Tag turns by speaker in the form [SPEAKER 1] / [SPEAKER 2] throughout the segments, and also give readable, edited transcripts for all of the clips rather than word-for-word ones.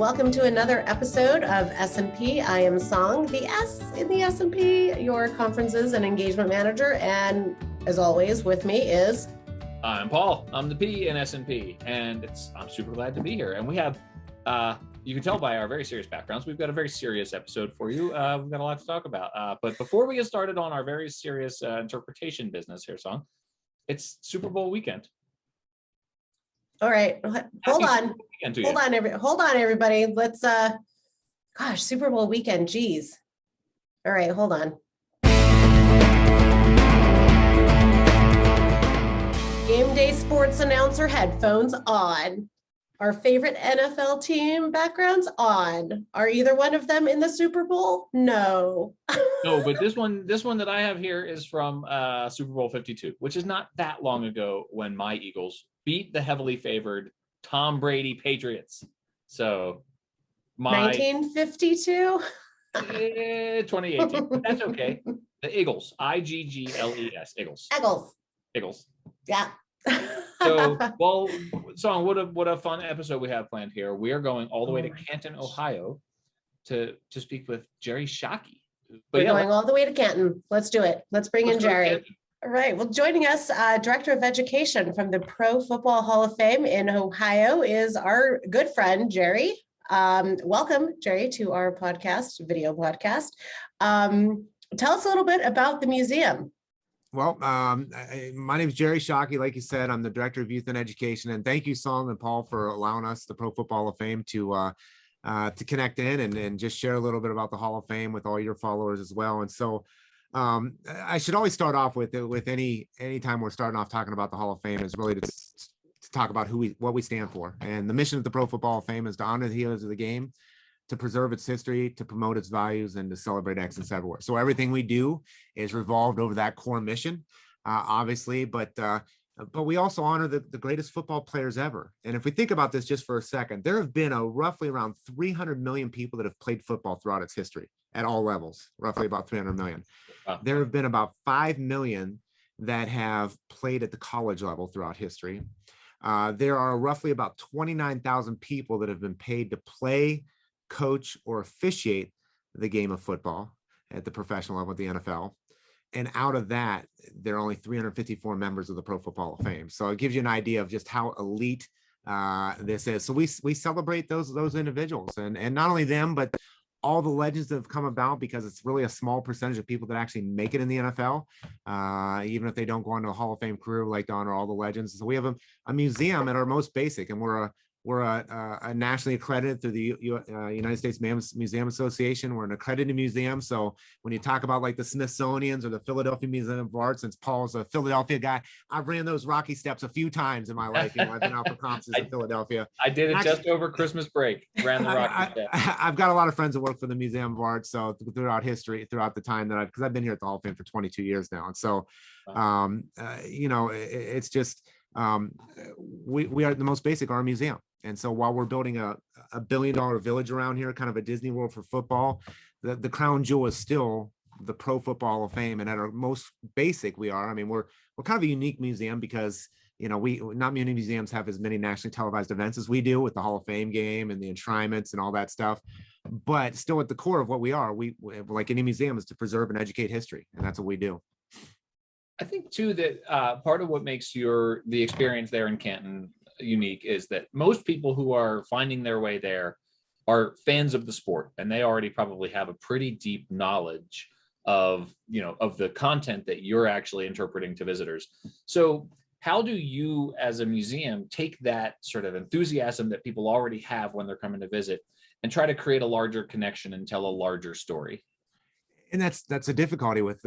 [SPEAKER 1] welcome to another episode of S&P. I am Song, the S in the S&P, your conferences and engagement manager. And as always, with me is...
[SPEAKER 2] I'm Paul. I'm the P in S&P, and I'm super glad to be here. And we have, you can tell by our very serious backgrounds, we've got a very serious episode for you. We've got a lot to talk about. But before we get started on our very serious interpretation business here, Song, it's Super Bowl weekend.
[SPEAKER 1] All right, hold on, everybody. Let's, Super Bowl weekend, geez. All right, hold on. Game day sports announcer headphones on. Our favorite NFL team backgrounds on. Are either one of them in the Super Bowl? No.
[SPEAKER 2] No, but this one that I have here is from Super Bowl 52, which is not that long ago when my Eagles beat the heavily favored Tom Brady Patriots. So
[SPEAKER 1] 1952?
[SPEAKER 2] 2018. That's okay. The Eagles. Iggles. Eagles. Eagles.
[SPEAKER 1] Yeah.
[SPEAKER 2] So, well, Song, what a fun episode we have planned here. We are going all the way to Canton, Ohio to speak with Jerry Czaki.
[SPEAKER 1] We're going all the way to Canton. Let's do it. Let's bring in Jerry. All right. Well, joining us, Director of Education from the Pro Football Hall of Fame in Ohio is our good friend, Jerry. Welcome, Jerry, to our video podcast. Tell us a little bit about the museum.
[SPEAKER 3] Well, my name is Jerry Czaki. Like you said, I'm the Director of Youth and Education. And thank you, Song and Paul, for allowing us, the Pro Football Hall of Fame, to connect in and just share a little bit about the Hall of Fame with all your followers as well. And so I should always start off with any time we're starting off talking about the Hall of Fame is really to talk about what we stand for. And the mission of the Pro Football Hall of Fame is to honor the heroes of the game, to preserve its history, to promote its values, and to celebrate excellence everywhere. So everything we do is revolved over that core mission, obviously, but we also honor the greatest football players ever. And if we think about this just for a second, there have been roughly around 300 million people that have played football throughout its history at all levels, roughly about 300 million. Wow. There have been about 5 million that have played at the college level throughout history. There are roughly about 29,000 people that have been paid to play, coach, or officiate the game of football at the professional level of the NFL. And out of that, there are only 354 members of the Pro Football Hall of Fame. So it gives you an idea of just how elite this is. So we celebrate those individuals, and not only them, but all the legends that have come about, because it's really a small percentage of people that actually make it in the NFL. Even if they don't go on to a Hall of Fame career, we like to honor all the legends. So we have a museum at our most basic, and we're a nationally accredited through the United States Museum Association. We're an accredited museum. So when you talk about like the Smithsonian's or the Philadelphia Museum of Art, since Paul's a Philadelphia guy, I've ran those rocky steps a few times in my life. I've been out for conferences in Philadelphia.
[SPEAKER 2] I did it just over Christmas break. Ran the rocky steps.
[SPEAKER 3] I've got a lot of friends that work for the Museum of Art. So throughout the time that because I've been here at the Hall of Fame for 22 years now. And so, it's just, we are the most basic, our museum. And so while we're building a $1 billion village around here, kind of a Disney World for football, the crown jewel is still the Pro Football Hall of Fame. And at our most basic, we're kind of a unique museum because, not many museums have as many nationally televised events as we do with the Hall of Fame game and the enshrinements and all that stuff. But still at the core of what we are, we like any museum, is to preserve and educate history. And that's what we do.
[SPEAKER 2] I think too that part of what makes the experience there in Canton unique is that most people who are finding their way there are fans of the sport, and they already probably have a pretty deep knowledge of the content that you're actually interpreting to visitors. So how do you as a museum take that sort of enthusiasm that people already have when they're coming to visit and try to create a larger connection and tell a larger story?
[SPEAKER 3] And that's a difficulty with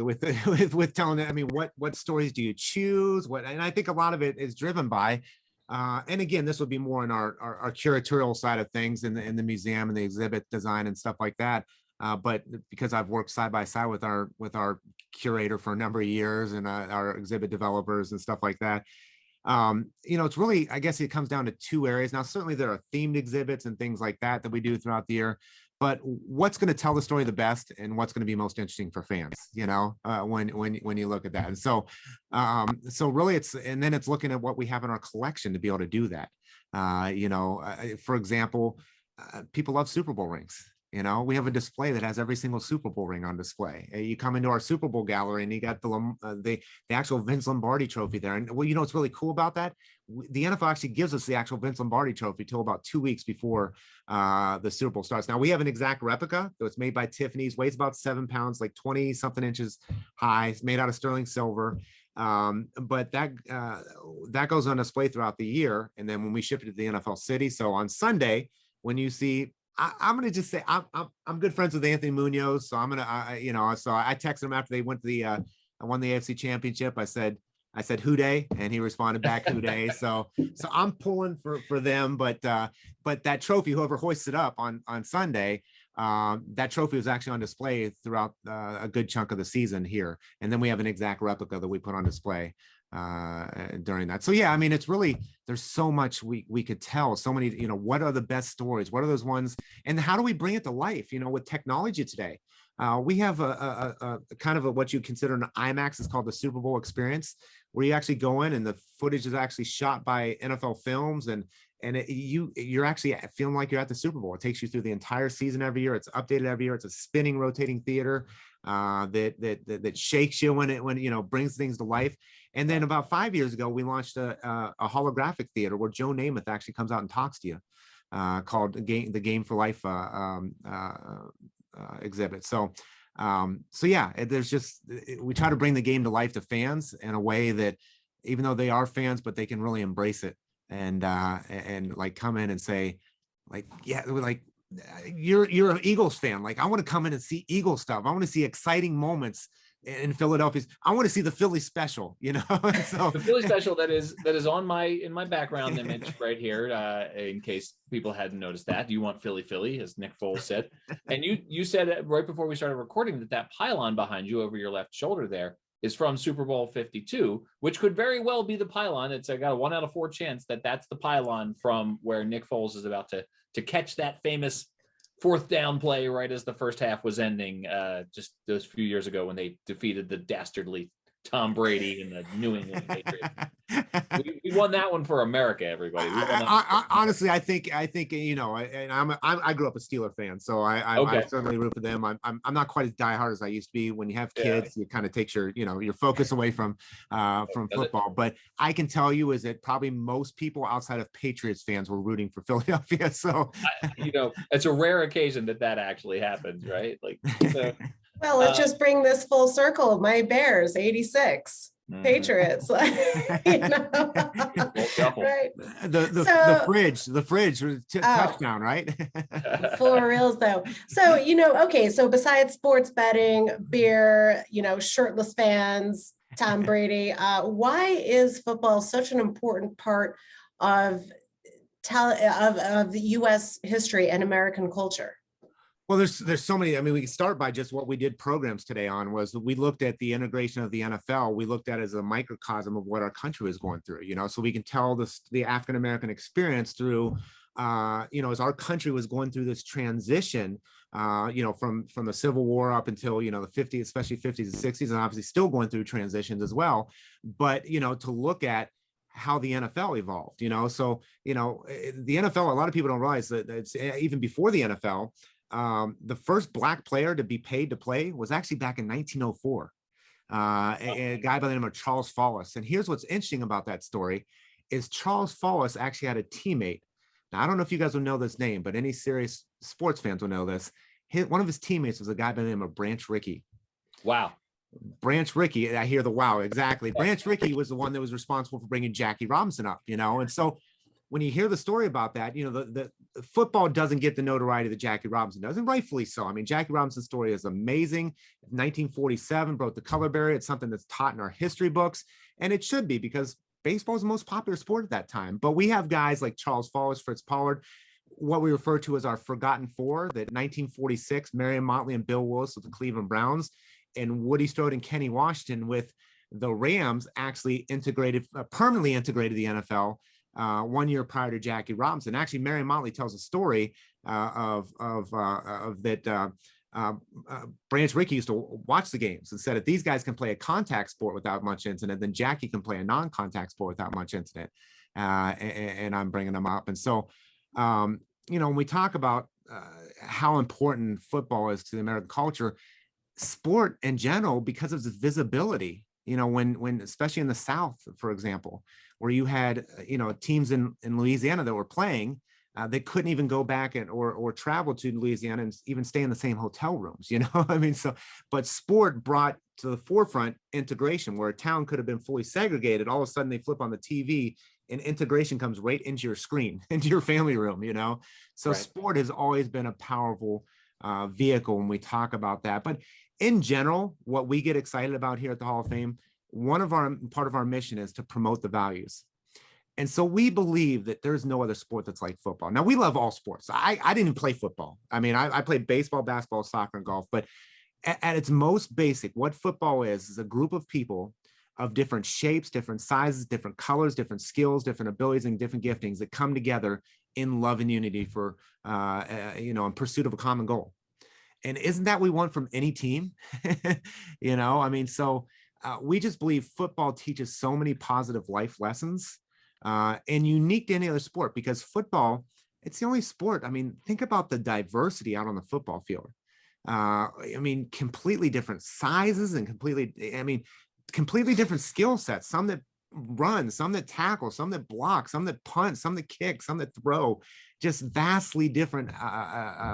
[SPEAKER 3] telling it. I mean, what stories do you choose? And I think a lot of it is driven by, and again, this would be more in our curatorial side of things in the museum and the exhibit design and stuff like that. But because I've worked side by side with our curator for a number of years and our exhibit developers and stuff like that, it's really, I guess it comes down to two areas. Now, certainly there are themed exhibits and things like that we do throughout the year. But what's going to tell the story the best, and what's going to be most interesting for fans, when you look at that. And so really it's looking at what we have in our collection to be able to do that. For example, people love Super Bowl rings. You know, we have a display that has every single Super Bowl ring on display. You come into our Super Bowl gallery and you got the actual Vince Lombardi trophy there. And well, you know what's really cool about that? The NFL actually gives us the actual Vince Lombardi trophy till about 2 weeks before the Super Bowl starts. Now we have an exact replica that was made by Tiffany's, weighs about 7 pounds, like 20 something inches high. It's made out of sterling silver. But that goes on display throughout the year. And then when we ship it to the NFL City, so on Sunday, when you see, I'm going to just say I'm good friends with Anthony Munoz, so I'm going to so I texted him after they went to I won the AFC Championship. I said who day, and he responded back who day. So I'm pulling for them, but that trophy, whoever hoists it up on Sunday, that trophy was actually on display throughout a good chunk of the season here, and then we have an exact replica that we put on display during that. So yeah, I mean, it's really, there's so much we could tell, so many, what are the best stories, what are those ones, and how do we bring it to life, with technology today. We have a kind of what you consider an IMAX. It's called the Super Bowl experience, where you actually go in and the footage is actually shot by NFL Films, and you're actually feeling like you're at the Super Bowl. It takes you through the entire season every year. It's updated every year. It's a spinning, rotating theater that shakes you when it brings things to life. And then about 5 years ago, we launched a holographic theater where Joe Namath actually comes out and talks to you, called the Game for Life exhibit. So yeah, we try to bring the game to life to fans in a way that, even though they are fans, but they can really embrace it and like come in and say, like, yeah, like, you're an Eagles fan. Like, I want to come in and see Eagle stuff. I want to see exciting moments in Philadelphia. I want to see the Philly special, So
[SPEAKER 2] the Philly special that is on in my background image right here, in case people hadn't noticed that. You want Philly, as Nick Foles said. And you said right before we started recording that pylon behind you over your left shoulder there is from Super Bowl 52, which could very well be the pylon. It's got a 1 out of 4 chance that that's the pylon from where Nick Foles is about to catch that famous 4th down play right as the first half was ending, just those few years ago when they defeated the dastardly Tom Brady and the New England Patriots. We won that one for America, everybody.
[SPEAKER 3] Honestly, I think and I grew up a Steeler fan, so I certainly root for them. I'm not quite as diehard as I used to be. When you have kids, it kind of takes your focus away from football. But I can tell you is that probably most people outside of Patriots fans were rooting for Philadelphia. So
[SPEAKER 2] it's a rare occasion that actually happens, right? Like, so,
[SPEAKER 1] well, let's just bring this full circle. My Bears, 86. Patriots, right?
[SPEAKER 3] The fridge touchdown, right?
[SPEAKER 1] For reals though. So, okay. So besides sports betting, beer, shirtless fans, Tom Brady, why is football such an important part of the U.S. history and American culture?
[SPEAKER 3] Well, there's so many. I mean, we can start by just what we did programs today on was we looked at the integration of the NFL. We looked at it as a microcosm of what our country was going through, so we can tell the African-American experience through, as our country was going through this transition, from the Civil War up until, the 50s, especially 50s and 60s, and obviously still going through transitions as well. But, to look at how the NFL evolved, so, the NFL, a lot of people don't realize that it's even before the NFL. The first Black player to be paid to play was actually back in 1904, a guy by the name of Charles Follis. And here's what's interesting about that story is Charles Follis actually had a teammate. Now, I don't know if you guys will know this name, but any serious sports fans will know this. One of his teammates was a guy by the name of Branch Rickey.
[SPEAKER 2] Wow.
[SPEAKER 3] Branch Rickey, I hear the wow, exactly. Branch Rickey was the one that was responsible for bringing Jackie Robinson up, and so when you hear the story about that, the football doesn't get the notoriety that Jackie Robinson does, and rightfully so. I mean, Jackie Robinson's story is amazing. 1947 broke the color barrier. It's something that's taught in our history books, and it should be because baseball is the most popular sport at that time. But we have guys like Charles Follis, Fritz Pollard, what we refer to as our Forgotten Four, that 1946, Marion Motley and Bill Willis with the Cleveland Browns, and Woody Strode and Kenny Washington with the Rams actually permanently integrated the NFL 1 year prior to Jackie Robinson. Actually, Marion Motley tells a story of that Branch Rickey used to watch the games and said, if these guys can play a contact sport without much incident, then Jackie can play a non-contact sport without much incident. And I'm bringing them up. And so when we talk about how important football is to the American culture, sport in general, because of its visibility, when especially in the South, for example, where you had teams in Louisiana that were playing, they couldn't even go back or travel to Louisiana and even stay in the same hotel rooms. I mean, but sport brought to the forefront integration, where a town could have been fully segregated. All of a sudden they flip on the TV and integration comes right into your screen, into your family room. So
[SPEAKER 2] Right.
[SPEAKER 3] Sport has always been a powerful vehicle when we talk about that. But in general, what we get excited about here at the Hall of Fame, part of our mission is to promote the values. And so we believe that there's no other sport that's like football. Now, we love all sports. I didn't even play football. I mean, I played baseball, basketball, soccer, and golf. But at its most basic, what football is a group of people of different shapes, different sizes, different colors, different skills, different abilities, and different giftings that come together in love and unity for, in pursuit of a common goal. And isn't that what we want from any team? I mean, so we just believe football teaches so many positive life lessons, and unique to any other sport, because football, it's the only sport. I mean, think about the diversity out on the football field. I mean, completely different sizes and completely different skill sets. Some that run, some that tackle, some that block, some that punt, some that kick, some that throw, just vastly different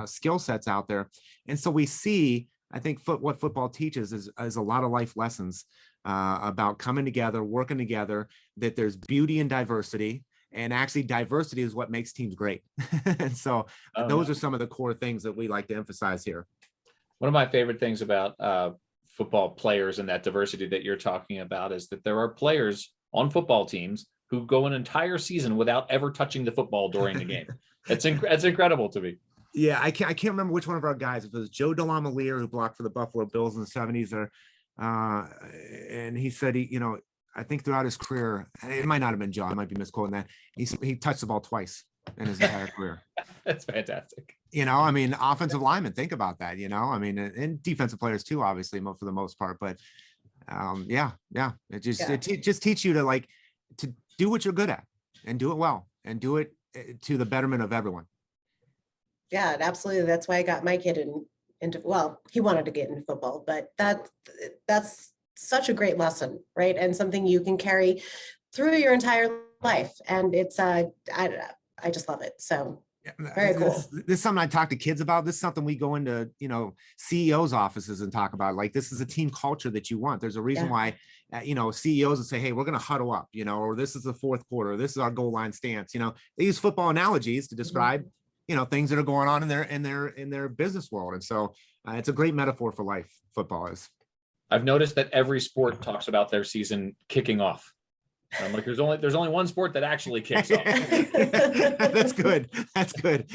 [SPEAKER 3] skill sets out there. And so we see, I think what football teaches is a lot of life lessons about coming together, working together, that there's beauty in diversity. And actually diversity is what makes teams great. And so those are some of the core things that we like to emphasize here.
[SPEAKER 2] One of my favorite things about football players and that diversity that you're talking about is that there are players on football teams who go an entire season without ever touching the football during the game. That's incredible to me.
[SPEAKER 3] Yeah, I can't remember which one of our guys, if it was Joe DeLamielleure who blocked for the Buffalo Bills in the 70s, or and he said I think throughout his career, it might not have been Joe, I might be misquoting that, he touched the ball twice in his entire career.
[SPEAKER 2] That's fantastic.
[SPEAKER 3] I mean, offensive linemen, think about that, I mean, and defensive players too, obviously, for the most part. But it just teach you to do what you're good at and do it well and do it to the betterment of everyone.
[SPEAKER 1] Yeah, absolutely. That's why I got my kid into, well, he wanted to get into football, but that's such a great lesson, right? And something you can carry through your entire life. And it's, I just love it. So very cool.
[SPEAKER 3] This is something I talk to kids about. This is something we go into, CEOs' offices and talk about. Like, this is a team culture that you want. There's a reason why, CEOs will say, hey, we're going to huddle up, or this is the fourth quarter, this is our goal line stance. They use football analogies to describe, things that are going on in their business world. And so it's a great metaphor for life. Football is.
[SPEAKER 2] I've noticed that every sport talks about their season kicking off. I'm like, there's only one sport that actually kicks off.
[SPEAKER 3] That's good. That's good.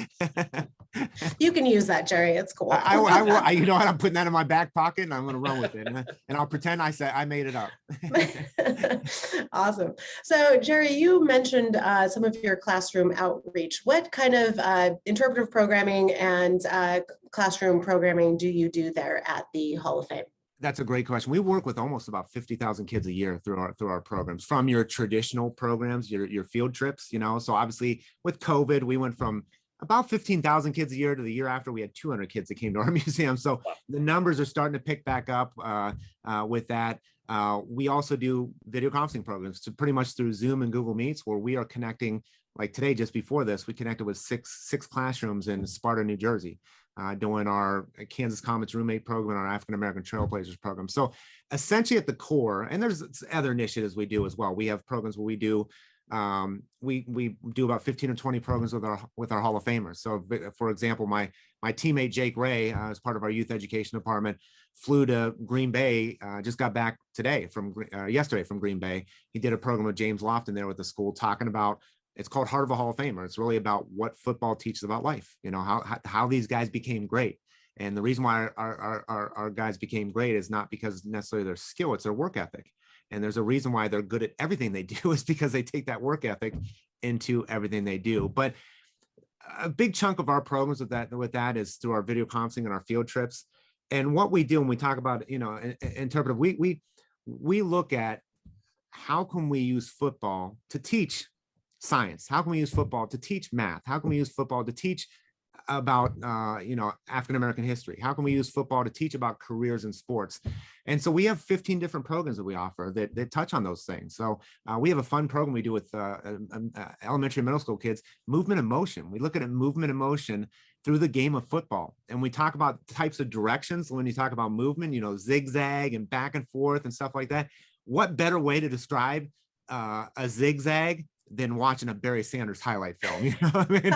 [SPEAKER 1] You can use that, Jerry. It's cool.
[SPEAKER 3] I will. You know what? I'm putting that in my back pocket and I'm going to run with it, and I'll pretend I made it up.
[SPEAKER 1] Awesome. So, Jerry, you mentioned some of your classroom outreach. What kind of interpretive programming and classroom programming do you do there at the Hall of Fame?
[SPEAKER 3] That's a great question. We work with almost about 50,000 kids a year through our programs, from your traditional programs, your field trips, so obviously with COVID, we went from about 15,000 kids a year to the year after we had 200 kids that came to our museum. So the numbers are starting to pick back up with that. We also do video conferencing programs, so pretty much through Zoom and Google Meets, where we are connecting. Like today, just before this, we connected with six classrooms in Sparta, New Jersey, doing our Kansas Comets roommate program, our African American Trailblazers program. So essentially at the core, and there's other initiatives we do as well. We have programs where we do about 15 or 20 programs with our Hall of Famers. So for example, my teammate Jake Ray, as part of our youth education department, flew to Green Bay, just got back yesterday from Green Bay. He did a program with James Lofton there with the school, talking about, it's called Heart of a Hall of Famer. It's really about what football teaches about life, how these guys became great. And the reason why our guys became great is not because necessarily their skill, it's their work ethic. And there's a reason why they're good at everything they do, is because they take that work ethic into everything they do. But a big chunk of our programs with that is through our video conferencing and our field trips. And what we do when we talk about, interpretive, we look at how can we use football to teach science? How can we use football to teach math? How can we use football to teach about African-American history? How can we use football to teach about careers in sports? And so we have 15 different programs that we offer that touch on those things. So we have a fun program we do with elementary and middle school kids, movement and motion. We look at movement and motion through the game of football. And we talk about types of directions. When you talk about movement, zigzag and back and forth and stuff like that. What better way to describe a zigzag than watching a Barry Sanders highlight film, what I mean?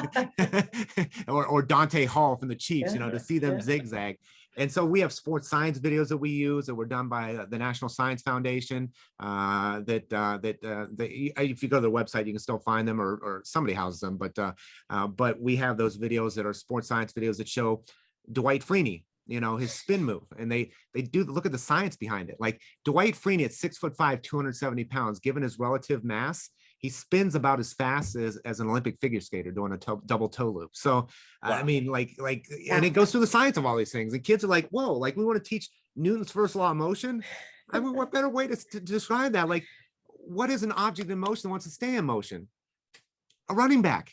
[SPEAKER 3] or Dante Hall from the Chiefs, to see them zigzag. And so we have sports science videos that we use that were done by the National Science Foundation. If you go to their website, you can still find them, or somebody houses them. But we have those videos that are sports science videos that show Dwight Freeney, his spin move, and they do look at the science behind it. Like Dwight Freeney at 6'5", 270 pounds, given his relative mass, he spins about as fast as an Olympic figure skater doing a double toe loop. So, wow. I mean, and it goes through the science of all these things. And kids are like, whoa, we want to teach Newton's first law of motion. I mean, what better way to describe that? Like, what is an object in motion that wants to stay in motion? A running back,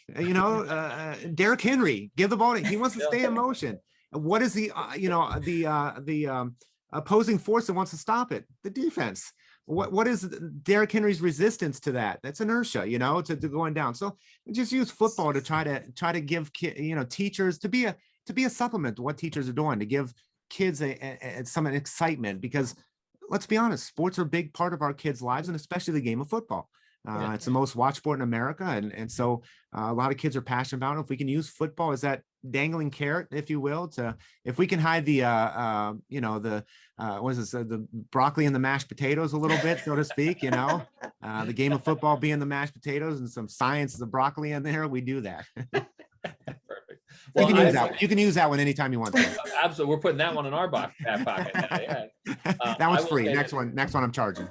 [SPEAKER 3] Derrick Henry, give the ball to, he wants to stay in motion. And what is the opposing force that wants to stop it? The defense. What is Derrick Henry's resistance to that? That's inertia, to going down. So just use football to try to give teachers to be a supplement to what teachers are doing, to give kids some excitement, because let's be honest, sports are a big part of our kids' lives, and especially the game of football. It's the most watched sport in America, and so a lot of kids are passionate about it. If we can use football as that dangling carrot, if you will, if we can hide the the broccoli and the mashed potatoes a little bit, so to speak, the game of football being the mashed potatoes and some science, the broccoli in there, we do that.
[SPEAKER 2] Perfect. Well,
[SPEAKER 3] you can use that one anytime you want to.
[SPEAKER 2] Absolutely, we're putting that one in our back pocket now. Yeah.
[SPEAKER 3] That one's free. Next one I'm charging.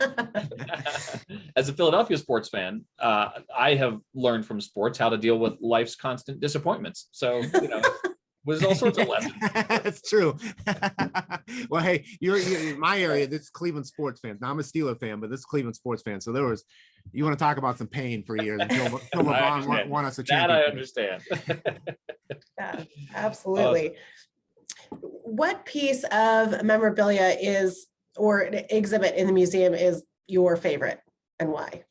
[SPEAKER 2] As a Philadelphia sports fan, I have learned from sports how to deal with life's constant disappointments. So, there's all sorts of lessons.
[SPEAKER 3] That's true. Well, hey, you're in my area. This is Cleveland sports fans. Now I'm a Steeler fan, but this is Cleveland sports fans. So you want to talk about some pain for years until LeBron won us a championship.
[SPEAKER 2] That I understand.
[SPEAKER 1] Yeah, absolutely. What piece of memorabilia or exhibit in the museum is your favorite, and why?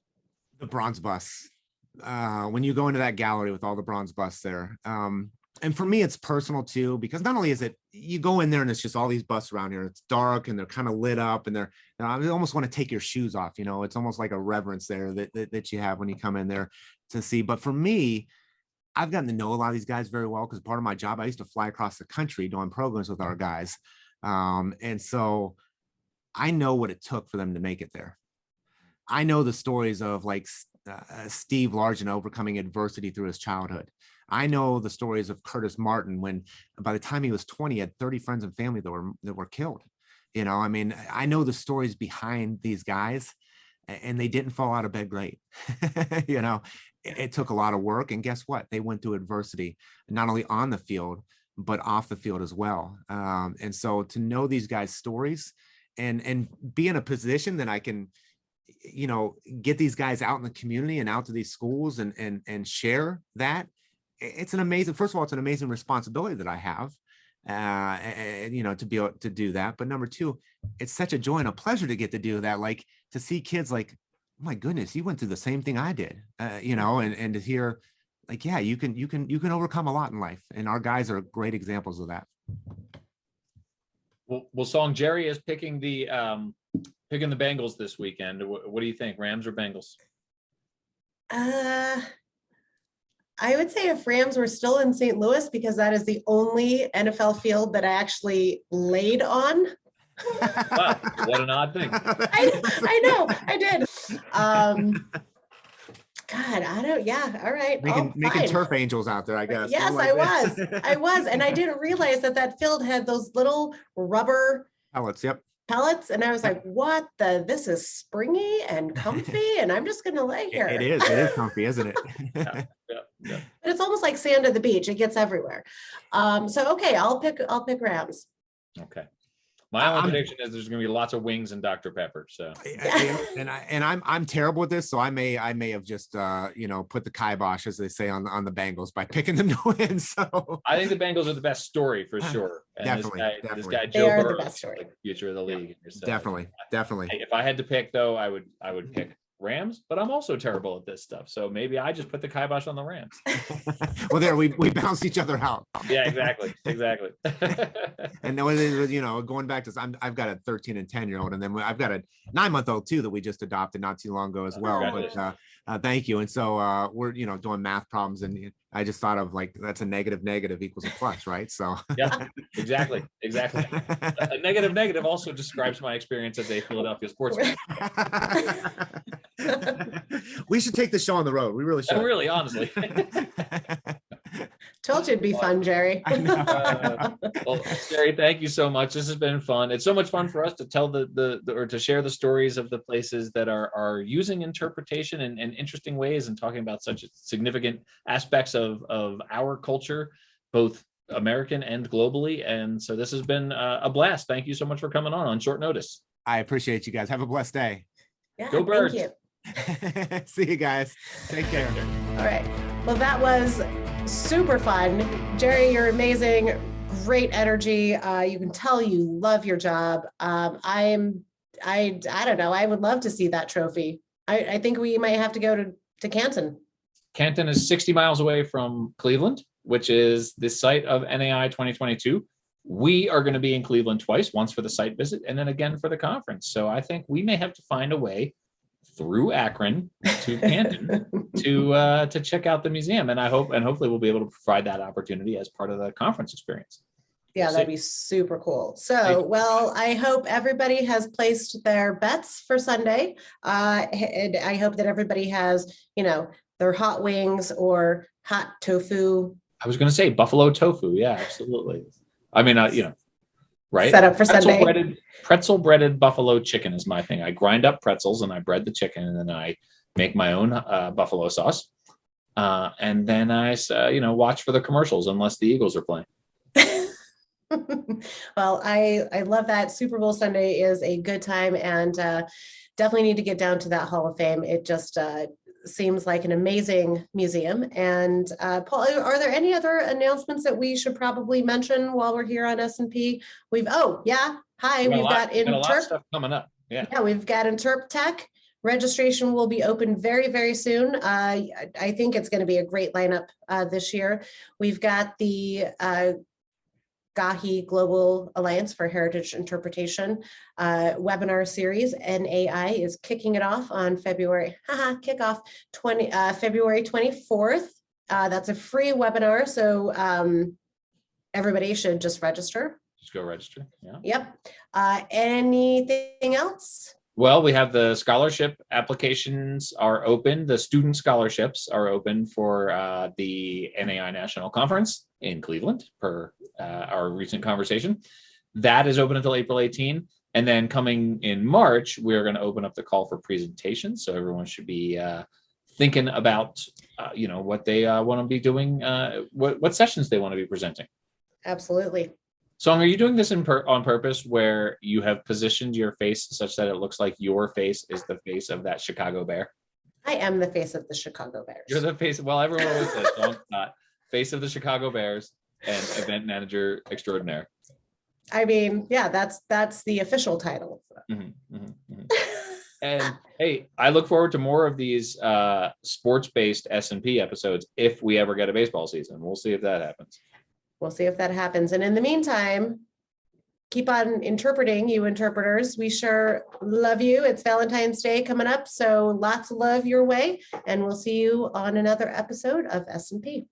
[SPEAKER 3] The bronze busts. When you go into that gallery with all the bronze busts there, and for me, it's personal too, because not only is it, you go in there and it's just all these busts around here. It's dark and they're kind of lit up, and I almost want to take your shoes off. It's almost like a reverence there that you have when you come in there to see. But for me, I've gotten to know a lot of these guys very well, because part of my job, I used to fly across the country doing programs with our guys. And so I know what it took for them to make it there. I know the stories of Steve Largent overcoming adversity through his childhood. I know the stories of Curtis Martin, when by the time he was 20, he had 30 friends and family that were killed. I mean, I know the stories behind these guys, and they didn't fall out of bed great. It took a lot of work, and guess what? They went through adversity, not only on the field, but off the field as well. And so to know these guys' stories and be in a position that I can, get these guys out in the community and out to these schools and share that. It's an amazing, first of all, it's an amazing responsibility that I have, to be able to do that. But number two, it's such a joy and a pleasure to get to do that. To see kids oh my goodness, you went through the same thing I did, and to hear you can overcome a lot in life. And our guys are great examples of that.
[SPEAKER 2] Well, Song, Jerry is picking the Bengals this weekend. What do you think, Rams or Bengals?
[SPEAKER 1] I would say if Rams were still in St. Louis, because that is the only NFL field that I actually laid on.
[SPEAKER 2] Wow, what an odd thing.
[SPEAKER 1] I know, I did. God, I don't, yeah, all right.
[SPEAKER 3] Making turf angels out there, I guess.
[SPEAKER 1] Yes, I was. And I didn't realize that field had those little rubber
[SPEAKER 3] pellets. Yep.
[SPEAKER 1] Pellets, and I was like, what this is springy and comfy, and I'm just gonna lay here.
[SPEAKER 3] It is comfy, isn't it?
[SPEAKER 2] Yeah.
[SPEAKER 1] But it's almost like sand at the beach. It gets everywhere. So okay, I'll pick Rams.
[SPEAKER 2] Okay. My only
[SPEAKER 3] I'm-
[SPEAKER 2] prediction is there's going to be lots of wings and Dr. Pepper. So
[SPEAKER 3] I'm terrible with this, so I may have just put the kibosh, as they say, on the Bengals by picking them to win. So
[SPEAKER 2] I think the Bengals are the best story for sure. And
[SPEAKER 3] Definitely,
[SPEAKER 2] this
[SPEAKER 3] definitely.
[SPEAKER 2] guy
[SPEAKER 1] They
[SPEAKER 2] Joe
[SPEAKER 1] are the
[SPEAKER 2] Burrow
[SPEAKER 1] best
[SPEAKER 2] is
[SPEAKER 1] story.
[SPEAKER 2] the future of the league. So,
[SPEAKER 3] definitely.
[SPEAKER 2] if I had to pick, though, I would pick Rams, but I'm also terrible at this stuff. So maybe I just put the kibosh on the Rams.
[SPEAKER 3] Well, there we bounced each other out.
[SPEAKER 2] Yeah, exactly.
[SPEAKER 3] And then, going back to, I've got a 13 and 10-year-old, and then I've got a 9-month-old too that we just adopted not too long ago as well. But thank you. And so we're doing math problems, and I just thought of like that's a negative equals a plus, right? So
[SPEAKER 2] yeah, exactly. A negative also describes my experience as a Philadelphia sportsman.
[SPEAKER 3] We should take the show on the road. We really should.
[SPEAKER 2] Oh, really, honestly.
[SPEAKER 1] Told you it'd be fun, Jerry.
[SPEAKER 2] Well, Jerry, thank you so much. This has been fun. It's so much fun for us to tell or to share the stories of the places that are using interpretation in interesting ways and talking about such significant aspects of our culture, both American and globally. And so this has been a blast. Thank you so much for coming on short notice.
[SPEAKER 3] I appreciate you guys. Have a blessed day.
[SPEAKER 1] Yeah,
[SPEAKER 2] Go Birds.
[SPEAKER 1] Thank you.
[SPEAKER 3] See you guys. Take care.
[SPEAKER 1] All right. Well, that was super fun. Jerry, you're amazing. Great energy. You can tell you love your job. I don't know. I would love to see that trophy. I think we might have to go to Canton.
[SPEAKER 2] Canton is 60 miles away from Cleveland, which is the site of NAI 2022. We are going to be in Cleveland twice, once for the site visit and then again for the conference. So I think we may have to find a way through Akron to Canton to check out the museum. And hopefully we'll be able to provide that opportunity as part of the conference experience.
[SPEAKER 1] Yeah, that'd be super cool. So, well, I hope everybody has placed their bets for Sunday. And I hope that everybody has, their hot wings or hot tofu.
[SPEAKER 2] I was going to say buffalo tofu. Yeah, absolutely. I mean, right?
[SPEAKER 1] Set up for Sunday.
[SPEAKER 2] Pretzel breaded buffalo chicken is my thing. I grind up pretzels and I bread the chicken, and then I make my own buffalo sauce. And then I, watch for the commercials unless the Eagles are playing.
[SPEAKER 1] Well, I love that. Super Bowl Sunday is a good time, and definitely need to get down to that Hall of Fame. It just seems like an amazing museum. And Paul, are there any other announcements that we should probably mention while we're here on S&P? We've got
[SPEAKER 2] a lot of stuff coming up.
[SPEAKER 1] Yeah, we've got Interp Tech. Registration will be open very, very soon. I think it's going to be a great lineup this year. We've got the GAHI Global Alliance for Heritage Interpretation webinar series. NAI is kicking it off on February 24th. That's a free webinar, so everybody should just register.
[SPEAKER 2] Just go register. Yeah.
[SPEAKER 1] Yep. Anything else?
[SPEAKER 2] Well, we have the scholarship applications are open. The student scholarships are open for the NAI National Conference in Cleveland, per our recent conversation. That is open until April 18. And then coming in March, we're going to open up the call for presentations. So everyone should be thinking about, what they want to be doing, what sessions they want to be presenting.
[SPEAKER 1] Absolutely.
[SPEAKER 2] Song, are you doing this on purpose, where you have positioned your face such that it looks like your face is the face of that Chicago Bear?
[SPEAKER 1] I am the face of the Chicago Bears.
[SPEAKER 2] You're the face. Well, everyone always says, Song, face of the Chicago Bears and event manager extraordinaire.
[SPEAKER 1] I mean, yeah, that's the official title.
[SPEAKER 2] And hey, I look forward to more of these sports-based S&P episodes if we ever get a baseball season. We'll see if that happens.
[SPEAKER 1] We'll see if that happens. And in the meantime, keep on interpreting, you interpreters. We sure love you. It's Valentine's Day coming up, so lots of love your way. And we'll see you on another episode of S&P.